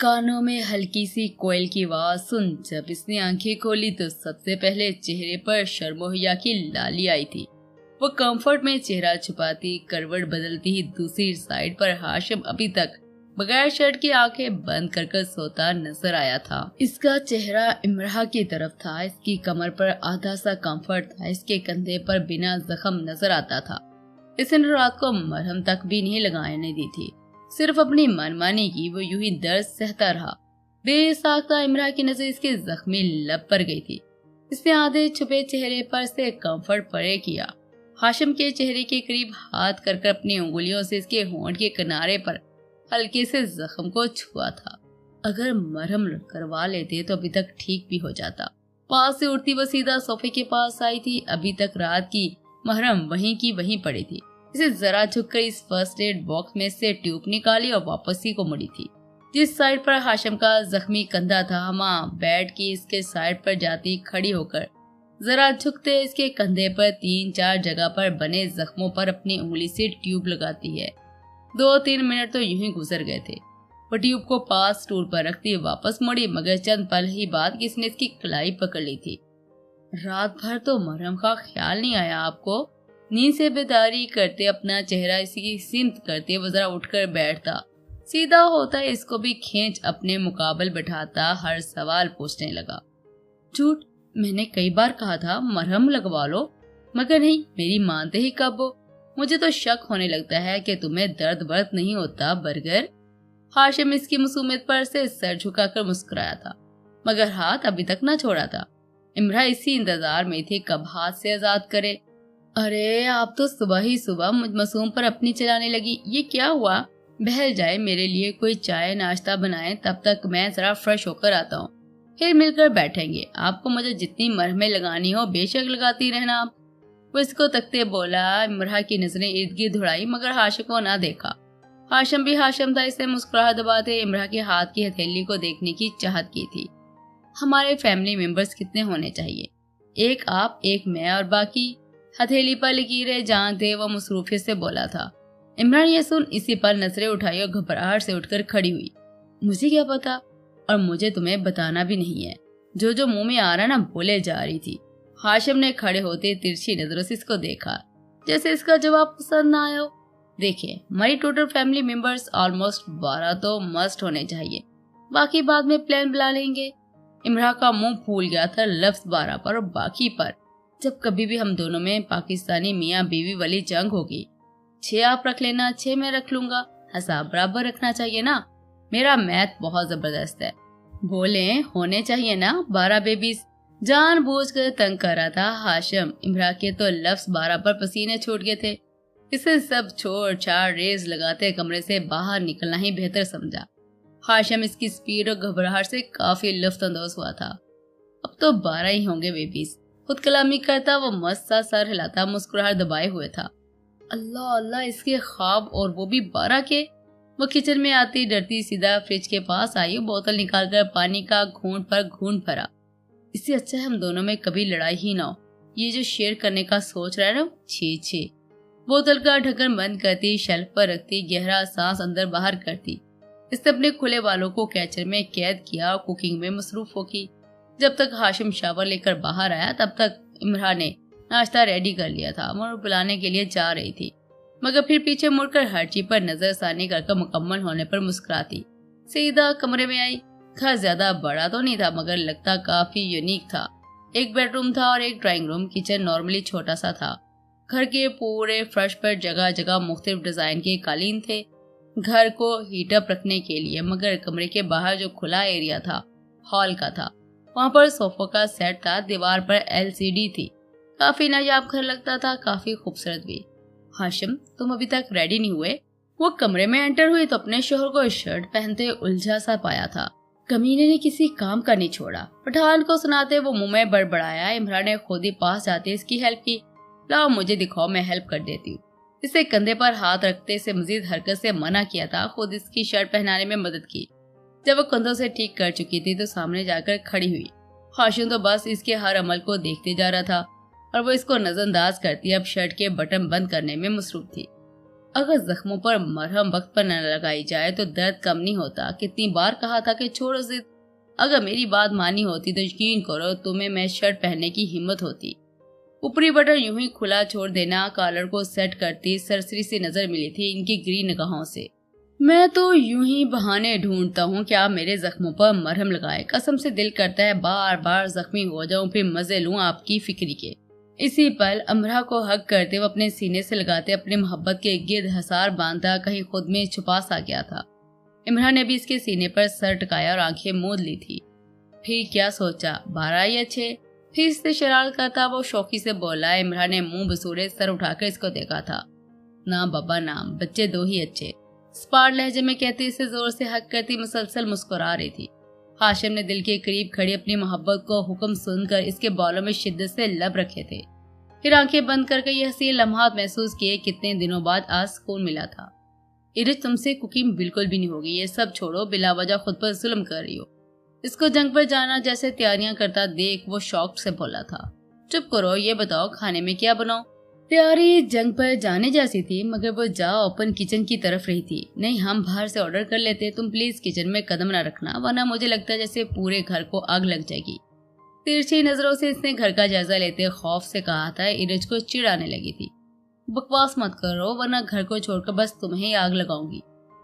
कानों में हल्की सी कोयल की आवाज सुन जब इसने आंखें खोली तो सबसे पहले चेहरे पर शर्मोहिया की लाली आई थी। वो कंफर्ट में चेहरा छुपाती करवट बदलती ही दूसरी साइड पर हाशिम अभी तक बगैर शर्ट की आंखें बंद कर सोता नजर आया था। इसका चेहरा इमराह की तरफ था, इसकी कमर पर आधा सा कंफर्ट था, इसके कंधे पर बिना जख्म नजर आता था। इसने रात को मरहम तक भी नहीं लगाने दी थी, सिर्फ अपनी मनमानी की वो यूं ही दर्द सहता रहा। बेसाख्ता इमराह की नजर इसके जख्मी लब पर गई थी। इसने आधे छुपे चेहरे पर से कंफर्ट परे किया। हाशिम के चेहरे के करीब हाथ कर अपनी उंगलियों से इसके होंठ के किनारे पर हल्के से जख्म को छुआ था। अगर मरहम करवा लेते तो अभी तक ठीक भी हो जाता। पास से उठती वो सीधा सोफे के पास आई थी। अभी तक रात की मरहम वहीं की वहीं पड़ी थी। इसे जरा झुककर इस फर्स्ट एड बॉक्स में से ट्यूब निकाली और वापस ही को मुड़ी थी। जिस साइड पर हाशिम का जख्मी कंधा था, हमा बेड की इसके साइड पर जाती खड़ी होकर जरा झुकते इसके कंधे पर 3-4 जगह पर बने जख्मों पर अपनी उंगली से ट्यूब लगाती है। 2-3 मिनट तो यूं ही गुजर गए थे। वो ट्यूब को पास स्टूल पर रखती वापस मुड़ी, मगर चंद पल ही बाद किसने इसकी कलाई पकड़ ली थी। रात भर तो मरहम का ख्याल नहीं आया आपको? नींद से बेदारी करते अपना चेहरा इसी सिमत करते वो जरा उठकर बैठता, सीधा होता इसको भी खींच अपने मुकाबल बैठाता, हर सवाल पूछने लगा। झूठ, मैंने कई बार कहा था मरहम लगवा लो, मगर नहीं, मेरी मानते ही कब हो। मुझे तो शक होने लगता है कि तुम्हें दर्द वर्द नहीं होता बर्गर। हाशिम इसकी मासूमियत पर से सर झुकाकर मुस्कुराया था, मगर हाथ अभी तक न छोड़ा था। इमराह इसी इंतजार में थी कब हाथ से आजाद करे। अरे आप तो सुबह ही सुबह मुझ मासूम पर अपनी चलाने लगी, ये क्या हुआ? बहल जाए, मेरे लिए कोई चाय नाश्ता बनाए, तब तक मैं जरा फ्रेश होकर आता हूँ, फिर मिलकर बैठेंगे। आपको मुझे जितनी मरहमें लगानी हो बेशक लगाती रहना आप। वो इसको तकते बोला। इमराह की नजरें इर्द गिर्द उड़ाई, मगर हाशिम को ना देखा। हाशिम भी हाशिम था, इसे मुस्कुराहट दबाते इमराह के हाथ की हथेली को देखने की चाहत की थी। हमारे फैमिली मेंबर्स कितने होने चाहिए? एक आप, एक मैं और बाकी? हथेली पर लकीरें जानते वो मसरूफियत से बोला था। इमरान ये सुन इसी पर नजरें उठाई और घबराहट से उठकर खड़ी हुई। मुझे क्या पता, और मुझे तुम्हें बताना भी नहीं है। जो जो मुंह में आ रहा ना बोले जा रही थी। हाशिम ने खड़े होते तिरछी नजरों से इसको देखा, जैसे इसका जवाब पसंद ना आया हो। देखिए, हमारी टोटल फैमिली मेंबर्स ऑलमोस्ट 12 तो मस्ट होने चाहिए, बाकी बाद में प्लान बना लेंगे। इमराह का मुंह फूल गया था लफ्ज 12 पर और बाकी पर। जब कभी भी हम दोनों में पाकिस्तानी मियाँ बीवी वाली जंग होगी, 6 आप रख लेना, 6 मैं रख लूंगा, हिसाब बराबर रखना चाहिए ना। मेरा मैथ बहुत जबरदस्त है। बोले होने चाहिए ना 12 बेबीज। जानबूझकर तंग कर रहा था हाशिम। इमराह के तो लफ्ज 12 पर पसीने छूट गए थे। इसे सब छोड़ छाड़ रेस लगाते कमरे से बाहर निकलना ही बेहतर समझा। हाशिम इसकी स्पीड और घबराहट से काफी लुत्फानंदोज हुआ था। अब तो 12 ही होंगे बेबीज। खुद कलामी करता वो मस्त सा सर हिलाता मुस्कुराहट दबाए हुए था। अल्लाह अल्लाह, इसके ख्वाब, और वो भी 12 के। वो किचन में आती डरती सीधा फ्रिज के पास आई, बोतल निकालकर पानी का घूंट पर घूंट भरा। इससे अच्छा है हम दोनों में कभी लड़ाई ही ना हो। ये जो शेयर करने का सोच रहा है ना, छी। बोतल का ढक्कन बंद करती, शेल्फ पर रखती, गहरा सांस अंदर बाहर करती। इसने अपने खुले बालों को कैचर में कैद किया और कुकिंग में मसरूफ होगी। जब तक हाशिम शावर लेकर बाहर आया तब तक इमराह ने नाश्ता रेडी कर लिया था। वो बुलाने के लिए जा रही थी, मगर फिर पीछे मुड़कर हर चीज पर नजरसानी कर मुकम्मल होने पर मुस्कुराती सीधा कमरे में आई। घर ज्यादा बड़ा तो नहीं था, मगर लगता काफी यूनिक था। एक बेडरूम था और एक ड्राइंग रूम। किचन नॉर्मली छोटा सा था। घर के पूरे फर्श पर जगह जगह मुख्तलिफ डिजाइन के कालीन थे, घर को हीटअप रखने के लिए। मगर कमरे के बाहर जो खुला एरिया था, हॉल का था, वहाँ पर सोफा का सेट था। दीवार पर LCD थी। काफी नायाब घर लगता था, काफी खूबसूरत भी। हाशिम, तुम अभी तक रेडी नहीं हुए? वो कमरे में एंटर हुई तो अपने शोहर को शर्ट पहनते उलझा सा पाया था। कमीने ने किसी काम का नहीं छोड़ा। पठान को सुनाते वो मुंह में बड़बड़ाया। इमरान ने खुद ही पास जाते इसकी हेल्प की। लाओ मुझे दिखाओ, मैं हेल्प कर देती हूँ। इसे कंधे पर हाथ रखते से मजीद हरकत से मना किया था। खुद इसकी शर्ट पहनाने में मदद की। जब वो कंधों से ठीक कर चुकी थी तो सामने जाकर खड़ी हुई। हाशिम तो बस इसके हर अमल को देखते जा रहा था और वो इसको नजरअंदाज करती अब शर्ट के बटन बंद करने में मसरूफ थी। अगर जख्मों पर मरहम वक्त पर न लगाई जाए तो दर्द कम नहीं होता। कितनी बार कहा था कि छोड़ो जिद। अगर मेरी बात मानी होती तो यकीन करो तुम्हें मैं शर्ट पहनने की हिम्मत होती। ऊपरी बटन यूं ही खुला छोड़ देना, कॉलर को सेट करती सरसरी सी नजर मिली थी इनकी ग्री निगाहों से। मैं तो यूं ही बहाने ढूंढता हूँ कि आप मेरे जख्मों पर मरहम लगाए। कसम से दिल करता है बार बार जख्मी हो जाऊं, फिर मजे लूं आपकी फिक्री के। इसी पल अमरा को हक करते वो अपने सीने से लगाते अपनी मोहब्बत के गिर्द हसार बांधा कहीं खुद में छुपा सा गया था। इमरान ने भी इसके सीने पर सर टकाया और आंखें मूंद ली थी। फिर क्या सोचा, 12 या 6? फिर इससे शरारत करता वो शौकी से बोला। इमरान ने मुंह बसूरे सर उठाकर इसको देखा था। ना बाबा ना, बच्चे 2 ही अच्छे, स्पार्ट लहजे में कहती इसे जोर से हक करती मुसलसल मुस्कुरा रही थी। हाशिम ने दिल के करीब खड़ी अपनी मोहब्बत को हुक्म सुनकर इसके बालों में शिद्दत से लब रखे थे। फिर आंखें बंद करके ये हसीन लम्हात महसूस किए। कितने दिनों बाद आज सुकून मिला था। इरिज तुमसे कुकिंग बिल्कुल भी नहीं होगी, ये सब छोड़ो, बिला वजह खुद पर जुल्म कर रही हो। इसको जंग पर जाना जैसे तैयारियां करता देख वो शौक से बोला था। चुप करो, ये बताओ खाने में क्या बनाओ? तैयारी जंग पर जाने जैसी थी मगर वो जा ओपन किचन की तरफ रही थी। नहीं, हम बाहर से ऑर्डर कर लेते, तुम प्लीज किचन में कदम न रखना वरना मुझे लगता है जैसे पूरे घर को आग लग जाएगी। तिरछी नजरों से इसने घर का जायजा लेते खौफ से कहा था। इरज को चिढ़ आने लगी थी। बकवास मत करो वरना घर को छोड़कर बस तुम्हें ही आग लगाऊंगी।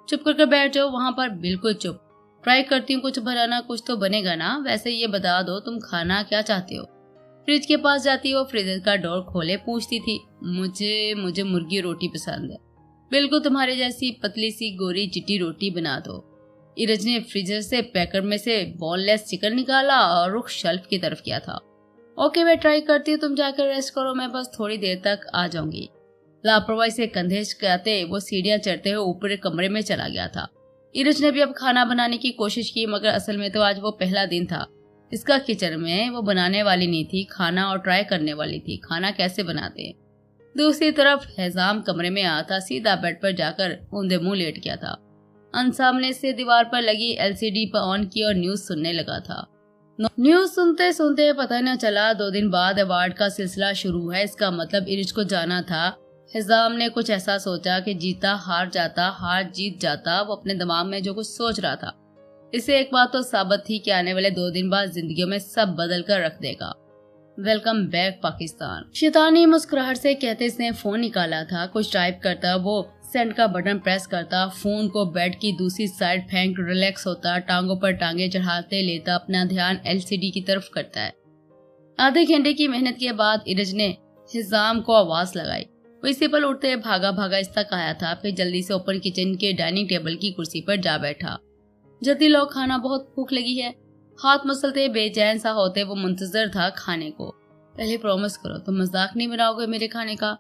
चुप करके बैठ जाओ वहाँ पर, बिल्कुल चुप। ट्राई करती हूँ कुछ बनाना, कुछ तो बनेगा ना। वैसे ये बता दो तुम खाना क्या चाहते हो? फ्रिज के पास जाती वो फ्रीजर का डोर खोले पूछती थी। मुझे मुर्गी रोटी पसंद है, बिल्कुल तुम्हारे जैसी पतली सी गोरी चिट्टी रोटी बना दो। इरज ने फ्रीजर से पैकर में से बोनलेस चिकन निकाला और रुख शेल्फ की तरफ किया था। ओके मैं ट्राई करती हूँ, तुम जाकर रेस्ट करो, मैं बस थोड़ी देर तक आ जाऊंगी। लापरवाही से कंधे कहते वो सीढ़ियां चढ़ते हुए ऊपर कमरे में चला गया था। इरज ने भी अब खाना बनाने की कोशिश की मगर असल में तो आज वो पहला दिन था इसका किचन में। वो बनाने वाली नहीं थी खाना और ट्राई करने वाली थी खाना कैसे बनाते हैं। दूसरी तरफ हैजाम कमरे में आता सीधा बेड पर जाकर ऊंधे मुंह लेट गया था। सामने से दीवार पर लगी LCD पर ऑन की और न्यूज सुनने लगा था। न्यूज सुनते सुनते पता न चला 2 दिन बाद अवार्ड का सिलसिला शुरू है। इसका मतलब इरज को जाना था। हिजाम ने कुछ ऐसा सोचा कि जीता हार जाता, हार जीत जाता। वो अपने दिमाग में जो कुछ सोच रहा था इसे एक बात तो साबित थी कि आने वाले 2 दिन बाद जिंदगियों में सब बदल कर रख देगा। वेलकम बैक पाकिस्तान, शैतानी मुस्कुराहट से कहते इसने फोन निकाला था। कुछ टाइप करता वो सेंड का बटन प्रेस करता, फोन को बेड की दूसरी साइड फेंक रिलैक्स होता, टांगों पर टांगे चढ़ाते लेता अपना ध्यान LCD की तरफ करता है। आधे घंटे की मेहनत के बाद इरज ने हिजाम को आवाज लगाई। वो इसी पल उठते भागा भागा इस तक आया था। फिर जल्दी से ओपन किचन के डाइनिंग टेबल की कुर्सी पर जा बैठा। जल्दी लो खाना, बहुत भूख लगी है। हाथ मसलते बेचैन सा होते वो मुंतजर था खाने को। पहले प्रॉमिस करो तुम मजाक नहीं बनाओगे मेरे खाने का।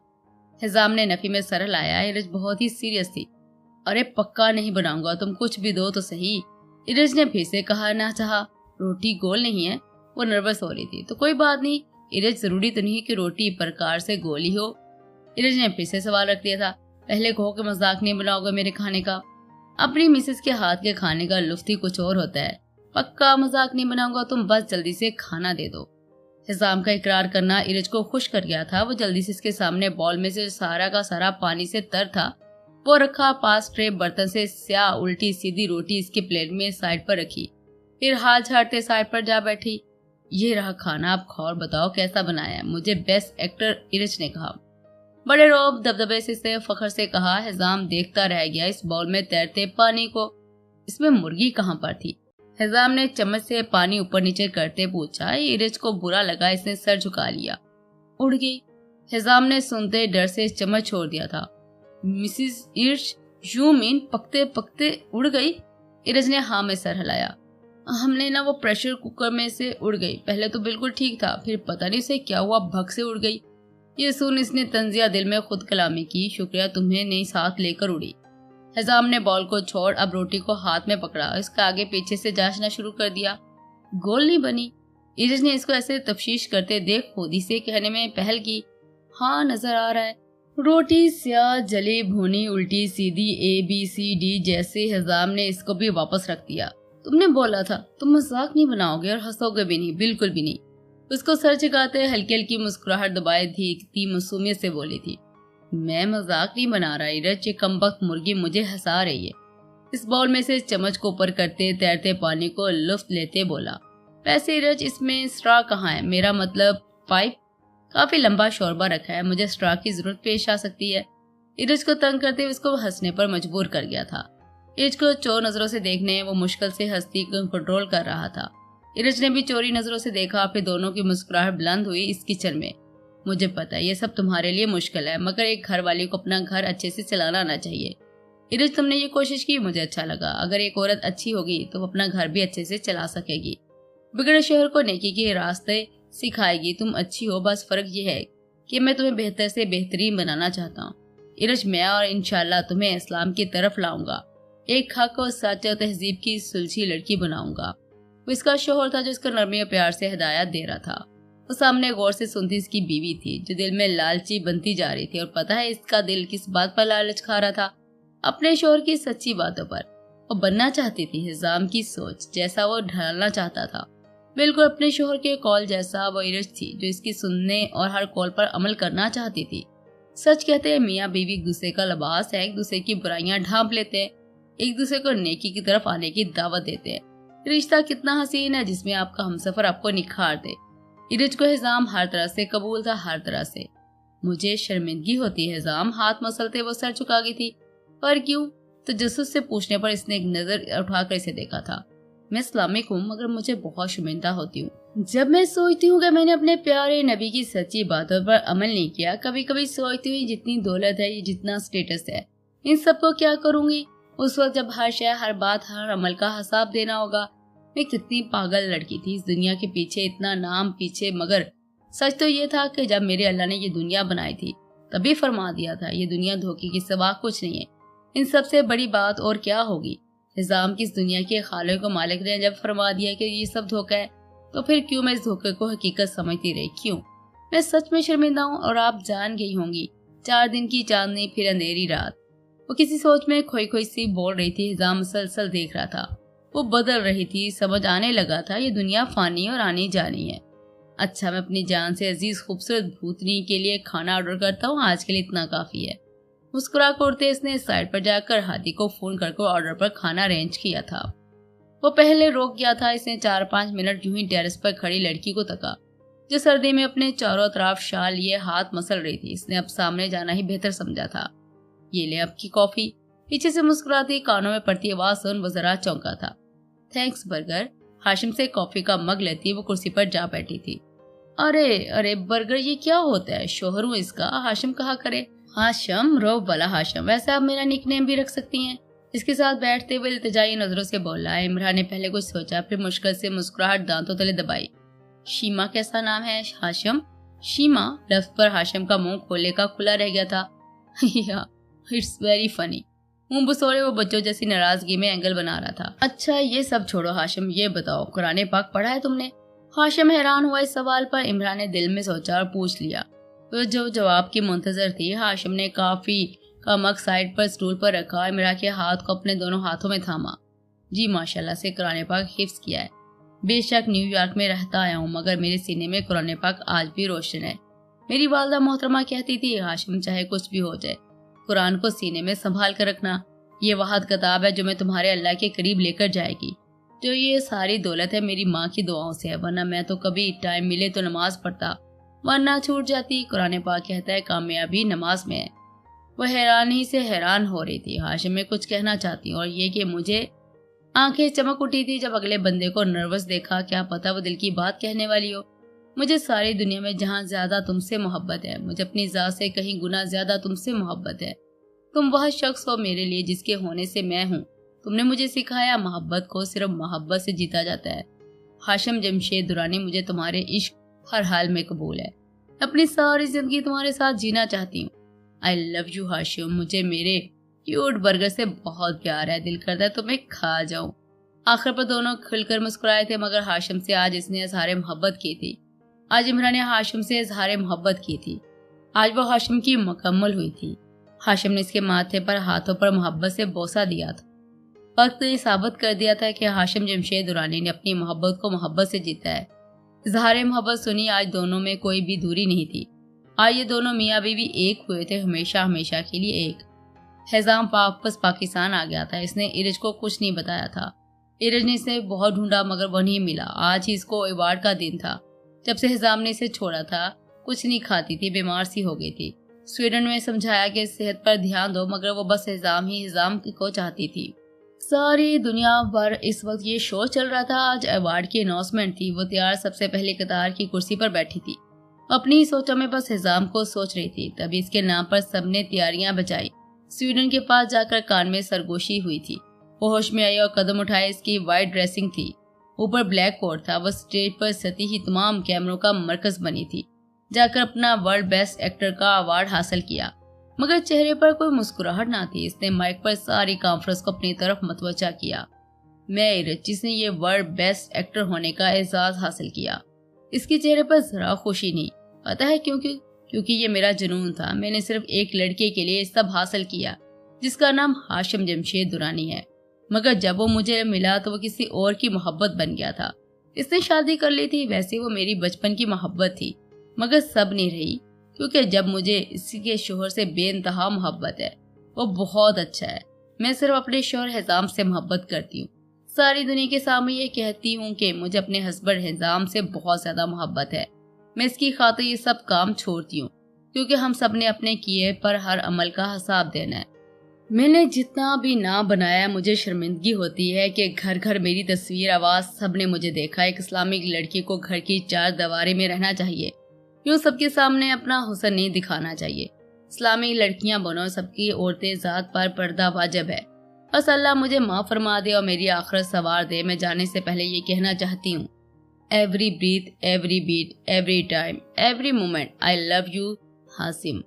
हिजाम ने नफी में सर लाया। इरज बहुत ही सीरियस थी। अरे पक्का नहीं बनाऊंगा, तुम कुछ भी दो तो सही। इरज ने फिर से कहा ना चाहा। रोटी गोल नहीं है। वो नर्वस हो रही थी। तो कोई बात नहीं इरज, जरूरी तो नहीं कि रोटी प्रकार से गोल ही हो। इरज ने फिर से सवाल रख दिया था। पहले कहो कि मजाक नहीं बनाओगे मेरे खाने का। अपनी मिसेस के हाथ के खाने का लुत्फ ही कुछ और होता है। पक्का मजाक नहीं बनाऊंगा, तुम बस जल्दी से खाना दे दो। हिजाम का इकरार करना इरज को खुश कर गया था। वो जल्दी से इसके सामने बॉल में से सारा का सारा पानी से तर था वो रखा पास ट्रे बर्तन से स्याह उल्टी सीधी रोटी इसके प्लेट में साइड पर रखी। फिर हाथ झाड़ते साइड पर जा बैठी। ये रहा खाना, आप खाओ और बताओ कैसा बनाया है। मुझे बेस्ट एक्टर इरज ने कहा। बड़े रौब दबदबे से फखर से कहा। हिजाम देखता रह गया इस बाउल में तैरते पानी को। इसमें मुर्गी कहाँ पर थी? हिजाम ने चम्मच से पानी ऊपर नीचे करते पूछा। इरज को बुरा लगा, इसने सर झुका लिया। उड़ गई। हिजाम ने सुनते डर से चम्मच छोड़ दिया था। मिसिस इरज, यू मीन पकते पकते उड़ गई? इरज ने हाँ में सर हिलाया। हमने ना वो प्रेशर कुकर में से उड़ गई। पहले तो बिल्कुल ठीक था, फिर पता नहीं से क्या हुआ, भग से उड़ गई। ये सुन इसने तंजिया दिल में खुद कलामी की। शुक्रिया तुम्हें नहीं साथ लेकर उड़ी। हिजाम ने बॉल को छोड़ अब रोटी को हाथ में पकड़ा। इसका आगे पीछे से जांचना शुरू कर दिया। गोल नहीं बनी। इरज ने इसको ऐसे तफ्शीश करते देख खुदी से कहने में पहल की। हाँ नजर आ रहा है। रोटी स्याह जली भुनी उल्टी सीधी ABCD जैसे। हिजाम ने इसको भी वापस रख दिया। तुमने बोला था तुम मजाक नहीं बनाओगे और हंसोगे भी नहीं, बिल्कुल भी नहीं। उसको सर झुकाते हल्की हल्की मुस्कुराहट दबाए थी मासूमियत से बोली थी। میں مذاق نہیں بنا رہا ایرج، یہ کمبخت مرغی مجھے ہنسا رہی ہے۔ اس باؤل میں سے چمچ کو اوپر کرتے تیرتے پانی کو لطف لیتے بولا، ویسے ایرج اس میں اسٹرا کہاں ہے؟ میرا مطلب پائپ؟ کافی لمبا شوربہ رکھا ہے، مجھے اسٹرا کی ضرورت پیش آ سکتی ہے۔ ایرج کو تنگ کرتے ہوئے اس کو ہنسنے پر مجبور کر گیا تھا۔ ایرج کو چور نظروں سے دیکھنے وہ مشکل سے ہستی کو کنٹرول کر رہا تھا۔ ایرج نے بھی چوری نظروں سے دیکھا، پھر دونوں کی مسکراہٹ بلند ہوئی اس کچن میں۔ مجھے پتا یہ سب تمہارے لیے مشکل ہے، مگر ایک گھر والی کو اپنا گھر اچھے سے چلانا آنا چاہیے۔ ایرج تم نے یہ کوشش کی، مجھے اچھا لگا۔ اگر ایک عورت اچھی ہوگی تو وہ اپنا گھر بھی اچھے سے چلا سکے گی، بگڑے شوہر کو نیکی کے راستے سکھائے گی۔ تم اچھی ہو، بس فرق یہ ہے کہ میں تمہیں بہتر سے بہترین بنانا چاہتا ہوں ایرج، میں اور انشاءاللہ تمہیں اسلام کی طرف لاؤں گا، ایک حق اور سچ اور تہذیب کی سلجھی لڑکی بناؤں گا۔ وہ اس کا شوہر تھا جو اس کو نرمی اور پیار سے ہدایت دے رہا تھا۔ وہ سامنے غور سے سنتی اس کی بیوی تھی جو دل میں لالچی بنتی جا رہی تھی، اور پتہ ہے اس کا دل کس بات پر لالچ کھا رہا تھا؟ اپنے شوہر کی سچی باتوں پر۔ وہ بننا چاہتی تھی حزام کی سوچ جیسا وہ ڈھالنا چاہتا تھا، بالکل اپنے شوہر کے قول جیسا وہ ایرج تھی جو اس کی سننے اور ہر قول پر عمل کرنا چاہتی تھی۔ سچ کہتے ہیں میاں بیوی ایک دوسرے کا لباس ہے، ایک دوسرے کی برائیاں ڈھانپ لیتے ہیں، ایک دوسرے کو نیکی کی طرف آنے کی دعوت دیتے ہیں۔ رشتہ کتنا حسین ہے جس میں آپ کا ہمسفر آپ کو نکھار دے۔ ایرج کو حزام ہر طرح سے قبول تھا، ہر طرح سے۔ مجھے شرمندگی ہوتی ہے حزام، ہاتھ مسلتے وہ سر چکا گئی تھی۔ پر کیوں؟ تجسس سے پوچھنے پر اس نے ایک نظر اٹھا کر اسے دیکھا تھا۔ میں اسلامک ہوں مگر مجھے بہت شرمندہ ہوتی ہوں جب میں سوچتی ہوں کہ میں نے اپنے پیارے نبی کی سچی باتوں پر عمل نہیں کیا۔ کبھی کبھی سوچتی ہوں جتنی دولت ہے، یہ جتنا سٹیٹس ہے، ان سب کو کیا کروں گی اس وقت جب ہر شے، ہر بات، ہر عمل کا حساب دینا ہوگا۔ میں کتنی پاگل لڑکی تھی اس دنیا کے پیچھے، اتنا نام پیچھے، مگر سچ تو یہ تھا کہ جب میرے اللہ نے یہ دنیا بنائی تھی تبھی فرما دیا تھا یہ دنیا دھوکے کی سوا کچھ نہیں ہے۔ ان سب سے بڑی بات اور کیا ہوگی؟ نظام کی اس دنیا کے خالق و مالک نے جب فرما دیا کہ یہ سب دھوکہ ہے تو پھر کیوں میں اس دھوکے کو حقیقت سمجھتی رہی؟ کیوں؟ میں سچ میں شرمندہ ہوں، اور آپ جان گئی ہوں گی 4 دن کی چاندنی پھر اندھیری رات۔ وہ کسی سوچ میں کھوئی کھوئی سی بول رہی تھی۔ نظام مسلسل دیکھ رہا تھا، وہ بدل رہی تھی، سمجھ آنے لگا تھا یہ دنیا فانی اور آنی جانی ہے۔ اچھا میں اپنی جان سے عزیز خوبصورت بھوتنی کے لیے کھانا آرڈر کرتا ہوں، آج کے لیے اتنا کافی ہے۔ مسکرا کر اٹھتے اس نے سائٹ پر جا کر ہادی کو فون کر آرڈر پر کھانا ارینج کیا تھا۔ وہ پہلے روک گیا تھا، اس نے 4-5 منٹ یوں ہی ٹیرس پر کھڑی لڑکی کو تکا جو سردی میں اپنے چاروں طرف شال لیے ہاتھ مسل رہی تھی۔ اس نے اب سامنے جانا ہی بہتر سمجھا تھا۔ یہ لے آپ کی کافی، پیچھے سے مسکراتی کانوں میں پڑتی آواز سن وہ ذرا چونکا تھا۔ Thanks burger. ہاشم سے کافی کا مگ لیتی وہ کرسی پر جا بیٹھی تھی۔ ارے برگر یہ کیا ہوتا ہے؟ شوہر ہوں اس کا، ہاشم کہا کرے۔ ہاشم رو بلا ہاشم، ویسے آپ میرا نک نیم بھی رکھ سکتی ہیں۔ اس کے ساتھ بیٹھتے ہوئے التجائی نظروں سے بولا۔ عمران نے پہلے کچھ سوچا، پھر مشکل سے مسکراہٹ دانتوں تلے دبائی۔ شیما کیسا نام ہے ہاشم؟ شیما لفظ پر ہاشم کا منہ کھولے کا کھلا رہ گیا تھا۔ It's very funny. منہ بسوڑے وہ بچوں جیسی ناراضگی میں اینگل بنا رہا تھا۔ اچھا یہ سب چھوڑو ہاشم، یہ بتاؤ قرآن پاک پڑھا ہے تم نے؟ ہاشم حیران ہوا اس سوال پر۔ عمران نے دل میں سوچا اور پوچھ لیا۔ وہ جو جواب کی منتظر تھی۔ ہاشم نے کافی کا مگ سائڈ پر سٹول پر رکھا، عمران کے ہاتھ کو اپنے دونوں ہاتھوں میں تھاما۔ جی ماشاءاللہ سے قرآن پاک حفظ کیا ہے۔ بے شک نیو یارک میں رہتا آیا ہوں مگر میرے سینے میں قرآن پاک آج بھی روشن ہے۔ میری والدہ محترمہ کہتی تھی ہاشم چاہے کچھ بھی ہو جائے قرآن کو سینے میں سنبھال کر رکھنا، یہ واحد کتاب ہے جو میں تمہارے اللہ کے قریب لے کر جائے گی۔ جو یہ ساری دولت ہے میری ماں کی دعاؤں سے ہے، ورنہ میں تو کبھی ٹائم ملے تو نماز پڑھتا ورنہ چھوٹ جاتی۔ قرآن پاک کہتا ہے کامیابی نماز میں ہے۔ وہ حیران ہی سے حیران ہو رہی تھی۔ ہاشم میں کچھ کہنا چاہتی ہوں اور یہ کہ مجھے آنکھیں چمک اٹھی تھی جب اگلے بندے کو نروس دیکھا، کیا پتا وہ دل کی بات کہنے والی ہو۔ مجھے ساری دنیا میں جہاں زیادہ تم سے محبت ہے، مجھے اپنی ذات سے کہیں گنا زیادہ تم سے محبت ہے۔ تم وہ شخص ہو میرے لیے جس کے ہونے سے میں ہوں۔ تم نے مجھے سکھایا محبت کو صرف محبت سے جیتا جاتا ہے۔ ہاشم جمشید درانی، مجھے تمہارے عشق ہر حال میں قبول ہے۔ اپنی ساری زندگی تمہارے ساتھ جینا چاہتی ہوں۔ I love you ہاشم، مجھے میرے کیوٹ برگر سے بہت پیار ہے، دل کرتا ہے تمہیں کھا جاؤں۔ آخر پر دونوں کھل کر مسکرائے تھے مگر ہاشم سے آج اس نے اظہار محبت کی تھی۔ آج عمران نے ہاشم سے اظہار محبت کی تھی۔ آج وہ ہاشم کی مکمل ہوئی تھی۔ ہاشم نے اس کے ماتھے پر ہاتھوں پر محبت سے بوسہ دیا تھا۔ وقت نے ثابت کر دیا تھا کہ ہاشم جمشید درانی نے اپنی محبت کو محبت سے جیتا ہے۔ اظہار محبت سنی آج دونوں میں کوئی بھی دوری نہیں تھی۔ آج یہ دونوں میاں بیوی ایک ہوئے تھے، ہمیشہ ہمیشہ کے لیے ایک۔ حزام واپس پاکستان آ گیا تھا۔ اس نے ایرج کو کچھ نہیں بتایا تھا۔ ایرج نے اسے بہت ڈھونڈا مگر وہ نہیں ملا۔ آج ہی اس کو ایوارڈ کا دن تھا۔ جب سے حزام نے اسے چھوڑا تھا کچھ نہیں کھاتی تھی، بیمار سی ہو گئی تھی۔ سویڈن میں سمجھایا کہ صحت پر دھیان دو مگر وہ بس حزام کو چاہتی تھی۔ ساری دنیا پر اس وقت یہ شو چل رہا تھا۔ آج ایوارڈ کی اناؤنسمنٹ تھی۔ وہ تیار سب سے پہلے قطار کی کرسی پر بیٹھی تھی، اپنی ہی سوچوں میں بس حزام کو سوچ رہی تھی۔ تبھی اس کے نام پر سب نے تیاریاں بجائی۔ سویڈن کے پاس جا کر کان میں سرگوشی ہوئی تھی۔ وہ ہوش میں آئی اور قدم اٹھائے۔ اس کی وائٹ ڈریسنگ تھی، اوپر بلیک کوٹ تھا۔ وہ اسٹیج پر ستی ہی تمام کیمروں کا مرکز بنی تھی۔ جا کر اپنا ورلڈ بیسٹ ایکٹر کا ایوارڈ حاصل کیا مگر چہرے پر کوئی مسکراہٹ نہ تھی۔ اس نے مائک پر ساری کانفرنس کو اپنی طرف متوجہ کیا۔ میں ایرج، جس نے یہ ورلڈ بیسٹ ایکٹر ہونے کا اعزاز حاصل کیا۔ اس کے چہرے پر ذرا خوشی نہیں۔ پتہ ہے کیونکہ یہ میرا جنون تھا۔ میں نے صرف ایک لڑکے کے لیے سب حاصل کیا جس کا نام ہاشم جمشید درانی ہے، مگر جب وہ مجھے ملا تو وہ کسی اور کی محبت بن گیا تھا۔ اس نے شادی کر لی تھی، ویسے وہ میری بچپن کی محبت تھی مگر سب نہیں رہی، کیونکہ جب مجھے اسی کے شوہر سے بے انتہا محبت ہے۔ وہ بہت اچھا ہے۔ میں صرف اپنے شوہر حزام سے محبت کرتی ہوں۔ ساری دنیا کے سامنے یہ کہتی ہوں کہ مجھے اپنے ہسبینڈ حزام سے بہت زیادہ محبت ہے۔ میں اس کی خاطر یہ سب کام چھوڑتی ہوں کیونکہ ہم سب نے اپنے کیے پر ہر عمل کا حساب دینا ہے۔ میں نے جتنا بھی نام بنایا، مجھے شرمندگی ہوتی ہے کہ گھر گھر میری تصویر، آواز سب نے مجھے دیکھا۔ ایک اسلامک لڑکی کو گھر کی چار دیواری میں رہنا چاہیے، یوں سب کے سامنے اپنا حسن نہیں دکھانا چاہیے۔ اسلامی لڑکیاں بنو، سب کی عورتیں ذات پر پردہ واجب ہے۔ بس اللہ مجھے معاف فرما دے اور میری آخرت سنوار دے۔ میں جانے سے پہلے یہ کہنا چاہتی ہوں، every breath, every beat, every time, every moment, I love you Hashim.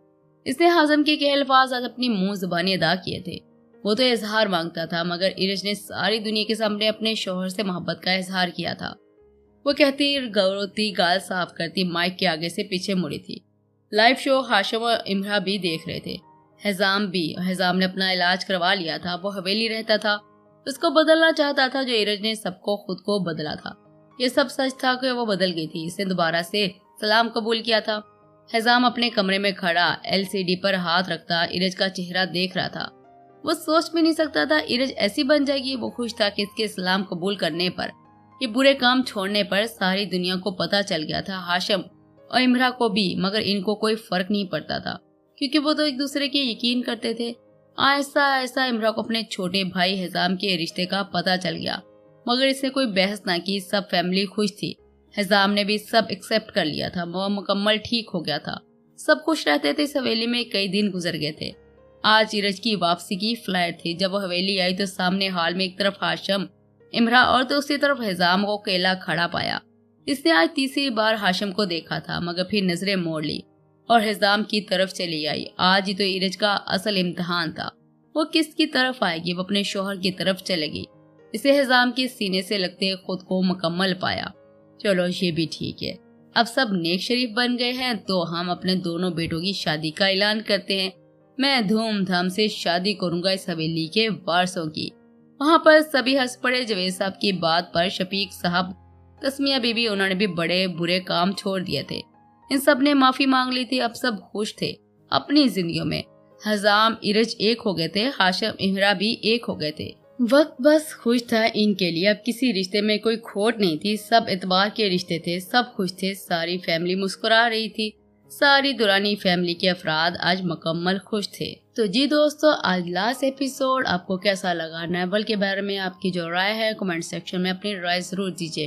اس نے ہاشم کے الفاظ آج اپنی منہ زبانی ادا کیے تھے۔ وہ تو اظہار مانگتا تھا مگر ایرج نے ساری دنیا کے سامنے اپنے شوہر سے محبت کا اظہار کیا تھا۔ وہ کہتی گوروتی، گال صاف کرتی، مائک کے آگے سے پیچھے مڑی تھی۔ لائیو شو ہاشم اور امرا بھی دیکھ رہے تھے، حزام بھی۔ حزام نے اپنا علاج کروا لیا تھا، وہ حویلی رہتا تھا، اس کو بدلنا چاہتا تھا جو ایرج نے سب کو خود کو بدلا تھا۔ یہ سب سچ تھا کہ وہ بدل گئی تھی۔ اس نے دوبارہ سے سلام قبول کیا تھا۔ حزام اپنے کمرے میں کھڑا LCD پر ہاتھ رکھتا ایرج کا چہرہ دیکھ رہا تھا۔ وہ سوچ بھی نہیں سکتا تھا ایرج ایسی بن جائے گی۔ وہ خوش تھا کہ اس کے سلام قبول کرنے پر، یہ برے کام چھوڑنے پر ساری دنیا کو پتہ چل گیا تھا، ہاشم اور امرا کو بھی، مگر ان کو کوئی فرق نہیں پڑتا تھا کیونکہ وہ تو ایک دوسرے کے یقین کرتے تھے۔ آہستہ آہستہ امرا کو اپنے چھوٹے بھائی حزام کے رشتے کا پتہ چل گیا مگر اس نے کوئی بحث نہ کی۔ سب فیملی خوش تھی، حزام نے بھی سب ایکسپٹ کر لیا تھا، وہ مکمل ٹھیک ہو گیا تھا، سب خوش رہتے تھے۔ اس حویلی میں کئی دن گزر گئے تھے۔ آج ایرج کی واپسی کی فلائٹ تھی۔ جب وہ حویلی آئی تو سامنے ہال میں ایک طرف ہاشم، امرا اور دوسری طرف حزام کو اکیلا کھڑا پایا۔ اس نے آج تیسری بار ہاشم کو دیکھا تھا مگر پھر نظریں موڑ لی اور حزام کی طرف چلی آئی۔ آج ہی تو ایرج کا اصل امتحان تھا، وہ کس کی طرف آئے گی؟ وہ اپنے شوہر کی طرف چلے گی۔ اسے حزام کے سینے سے لگتے خود کو مکمل پایا۔ چلو یہ بھی ٹھیک ہے، اب سب نیک شریف بن گئے ہیں تو ہم اپنے دونوں بیٹوں کی شادی کا اعلان کرتے ہیں۔ میں دھوم دھام سے شادی کروں گا اس حویلی کے وارثوں کی۔ وہاں پر سبھی ہنس پڑے جوید صاحب کی بات پر۔ شفیق صاحب، تسمیہ بی بی، انہوں نے بھی بڑے برے کام چھوڑ دیے تھے۔ ان سب نے معافی مانگ لی تھی، اب سب خوش تھے اپنی زندگیوں میں۔ حزام ایرج ایک ہو گئے تھے، ہاشم امرا بھی ایک ہو گئے تھے۔ وقت بس خوش تھا ان کے لیے، اب کسی رشتے میں کوئی کھوٹ نہیں تھی، سب اعتبار کے رشتے تھے، سب خوش تھے، ساری فیملی مسکرا رہی تھی، ساری دورانی فیملی کے افراد آج مکمل خوش تھے۔ تو جی دوستو، آج لاسٹ ایپیسوڈ آپ کو کیسا لگا؟ ناول کے بارے میں آپ کی جو رائے ہے کمنٹ سیکشن میں اپنی رائے ضرور دیجیے۔